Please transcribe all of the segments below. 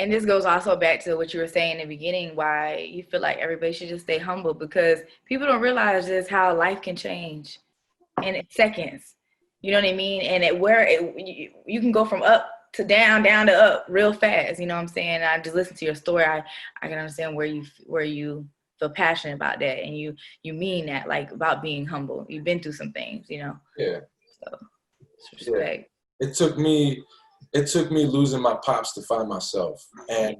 And this goes also back to what you were saying in the beginning, why you feel like everybody should just stay humble, because people don't realize just how life can change in seconds. You know what I mean? And you can go from up to down, down to up real fast. You know what I'm saying? I just listen to your story. I can understand where you feel passionate about that, and you mean that, like, about being humble. You've been through some things, you know. Yeah. So respect. Yeah. It took me losing my pops to find myself. And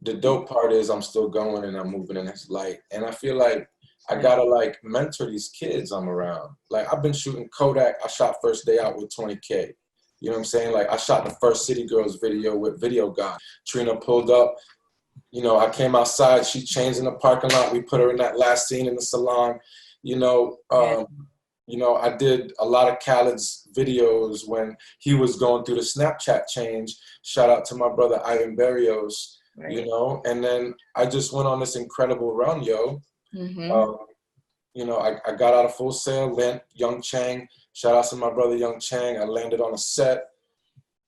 the dope part is I'm still going and I'm moving in this light. And I feel like I gotta like mentor these kids I'm around. Like, I've been shooting Kodak. I shot First Day Out with 20K. You know what I'm saying? Like, I shot the first City Girls video with Video God. Trina pulled up. You know, I came outside. She changed in the parking lot. We put her in that last scene in the salon. You know, I did a lot of Khaled's videos when he was going through the Snapchat change. Shout out to my brother Ivan Barrios. Right. You know, and then I just went on this incredible run, yo. Mm-hmm. You know, I got out of Full Sail, Young Chang. Shout out to my brother Young Chang. I landed on a set.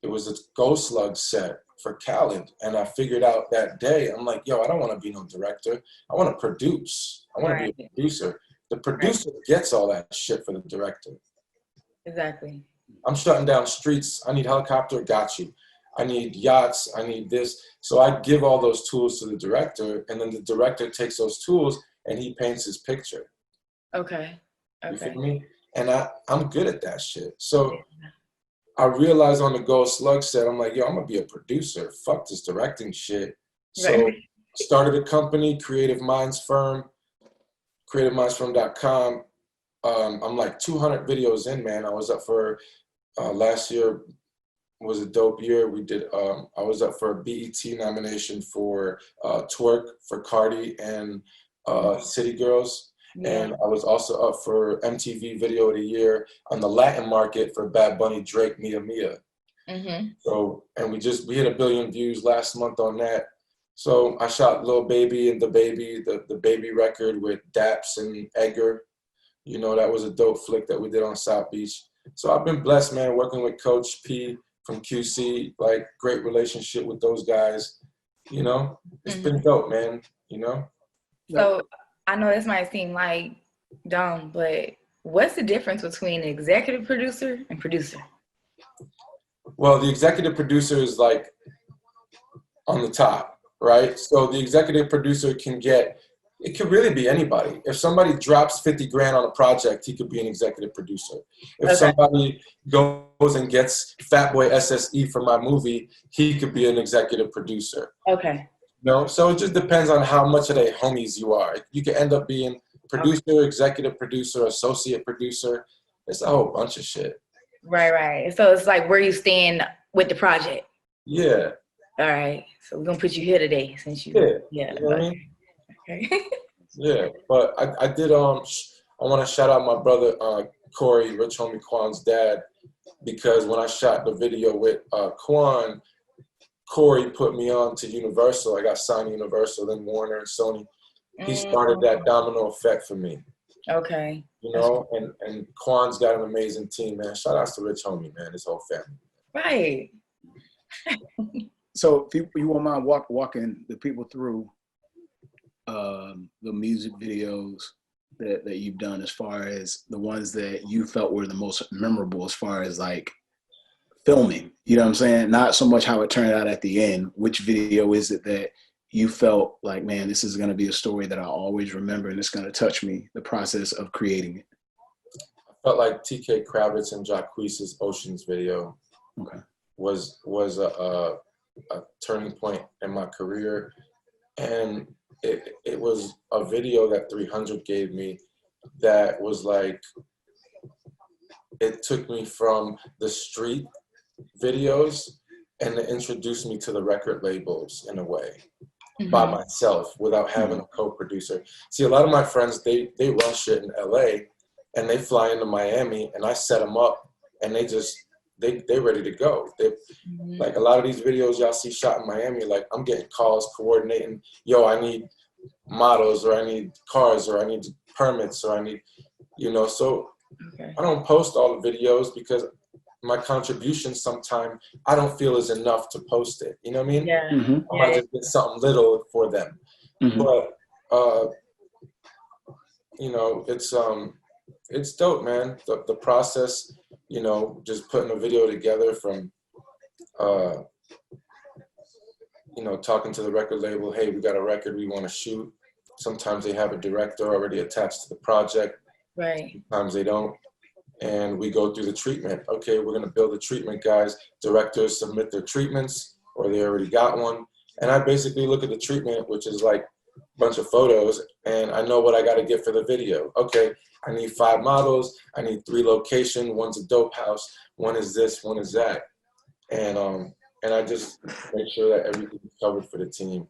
It was a Ghost Slug set for Khaled. And I figured out that day, I'm like, yo, I don't want to be no director. I want to produce. I want to be a producer. The producer gets all that shit for the director. Exactly. I'm shutting down streets. I need helicopter, got you. I need yachts, I need this. So I give all those tools to the director, and then the director takes those tools and he paints his picture. Okay. You feel me? And I'm good at that shit. So I realized on the Gold Slug set, I'm like, yo, I'm gonna be a producer. Fuck this directing shit. So started a company, Creative Minds Firm, creativemindsfirm.com. I'm like 200 videos in, man. I was up for last year was a dope year. We did, I was up for a BET nomination for Twerk for Cardi and City Girls. Yeah. And I was also up for MTV Video of the Year on the Latin market for Bad Bunny, Drake, Mia Mia. Mm-hmm. So, and we hit 1 billion views last month on that. So I shot Lil Baby and the Baby record with Daps and Edgar. You know, that was a dope flick that we did on South Beach. So I've been blessed, man, working with Coach P from QC, like great relationship with those guys. You know, it's been dope, man, you know? So I know this might seem like dumb, but what's the difference between an executive producer and producer? Well, the executive producer is like on the top, right? So the executive producer it could really be anybody. If somebody drops 50 grand on a project, he could be an executive producer. If somebody goes and gets Fatboy SSE for my movie, he could be an executive producer. Okay. No, so it just depends on how much of the homies you are. You can end up being producer, executive producer, associate producer. It's a whole bunch of shit. Right. So it's like where you stand with the project. Yeah. All right. So we're gonna put you here today since you. Yeah. You know what I mean? Okay. Yeah, but I did. I want to shout out my brother Corey, Rich Homie Kwan's dad, because when I shot the video with Kwan, Corey put me on to Universal. I got signed to Universal, then Warner and Sony. He started that domino effect for me. Okay. You know, and Kwan's got an amazing team, man. Shout outs to Rich Homie, man, his whole family. Right. So if you won't mind walking the people through the music videos that you've done, as far as the ones that you felt were the most memorable as far as like filming, you know what I'm saying? Not so much how it turned out at the end. Which video is it that you felt like, man, this is going to be a story that I'll always remember and it's going to touch me, the process of creating it? I felt like TK Kravitz and Jacquees's Oceans video was a turning point in my career. And it was a video that 300 gave me that was like, it took me from the street videos and it introduced me to the record labels in a way, by myself, without having a co-producer. See, a lot of my friends, they run shit in LA and they fly into Miami and I set them up and they're ready to go. Like a lot of these videos y'all see shot in Miami, like I'm getting calls coordinating, yo, I need models, or I need cars, or I need permits, or I need, you know, so I don't post all the videos because my contribution sometime I don't feel is enough to post it. You know what I mean? Yeah. I might just get something little for them. But you know, it's dope, man. The process, you know, just putting a video together from you know, talking to the record label, hey, we got a record we want to shoot. Sometimes they have a director already attached to the project. Right. Sometimes they don't. And we go through the treatment. Okay, we're going to build the treatment, guys. Directors submit their treatments, or they already got one. And I basically look at the treatment, which is like a bunch of photos, and I know what I got to get for the video. Okay, I need 5 models. I need 3 locations. One's a dope house. One is this, one is that. And I just make sure that everything is covered for the team.